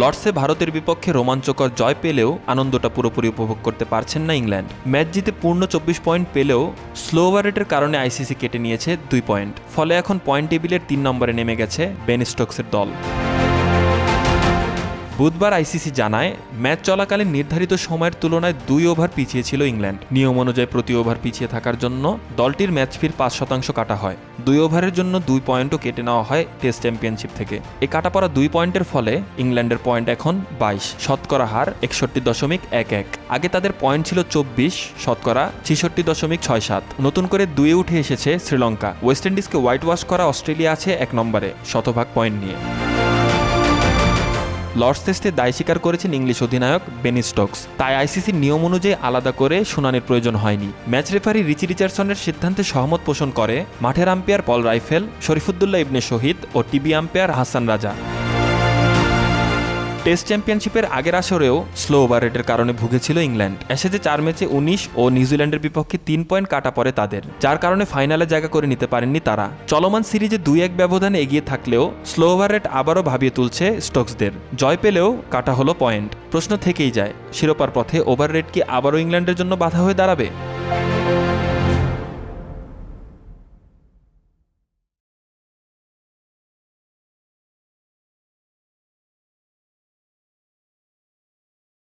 লর্ডসে ভারতের বিপক্ষে রোমাঞ্চকর জয় পেলেও আনন্দটা পুরোপুরি উপভোগ করতে পারছেন না ইংল্যান্ড। ম্যাচ জিতে পূর্ণ 24 পয়েন্ট পেলেও স্লো ওভাররেটের কারণে আইসিসি কেটে নিয়েছে 2 পয়েন্ট। ফলে এখন পয়েন্ট টেবিলের 3 নম্বরে নেমে গেছে বেন স্টোকসের দল। বুধবার আইসিসি জানায়, ম্যাচ চলাকালীন নির্ধারিত সময়ের তুলনায় 2 ওভার পিছিয়ে ছিল ইংল্যান্ড। নিয়ম অনুযায়ী প্রতি ওভার পিছিয়ে থাকার জন্য দলটির ম্যাচ ফির 5% কাটা হয়। 2 ওভারের জন্য 2 পয়েন্টও কেটে নেওয়া হয় টেস্ট চ্যাম্পিয়নশিপ থেকে। এই কাটা পড়া 2 পয়েন্টের ফলে ইংল্যান্ডের পয়েন্ট এখন 22, শতকরা হার 61.11। আগে তাদের পয়েন্ট ছিল 24, শতকরা 66.67। নতুন করে 2-এ উঠে এসেছে শ্রীলঙ্কা। ওয়েস্ট ইন্ডিজকে হোয়াইট ওয়াশ করা অস্ট্রেলিয়া আছে 1 নম্বরে শতভাগ পয়েন্ট নিয়ে। লর্ডস টেস্টে দায় স্বীকার করেছেন ইংলিশ অধিনায়ক বেন স্টোকস। তাই আইসিসির নিয়ম অনুযায়ী আলাদা করে শুনানির প্রয়োজন হয়নি। ম্যাচ রেফারি রিচি রিচার্ডসনের সিদ্ধান্তে সহমত পোষণ করে মাঠের আম্পায়ার পল রাইফেল, শরীফুদ্দৌল্লা ইবনে শহীদ ও টিভি আম্পায়ার হাসান রাজা। টেস্ট চ্যাম্পিয়নশিপের আগের আসরেও স্লো ওভাররেটের কারণে ভুগেছিল ইংল্যান্ড। অ্যাশেজে 4 ম্যাচে 19 ও নিউজিল্যান্ডের বিপক্ষে 3 পয়েন্ট কাটা পড়ে তাদের, যার কারণে ফাইনালে জায়গা করে নিতে পারেননি তারা। চলমান সিরিজে 2-1 ব্যবধানে এগিয়ে থাকলেও স্লো ওভাররেট আবারও ভাবিয়ে তুলছে স্টোকসদের। জয় পেলেও কাটা হলো পয়েন্ট। প্রশ্ন থেকেই যায়, শিরোপার পথে ওভাররেট কি আবারও ইংল্যান্ডের জন্য বাধা হয়ে দাঁড়াবে?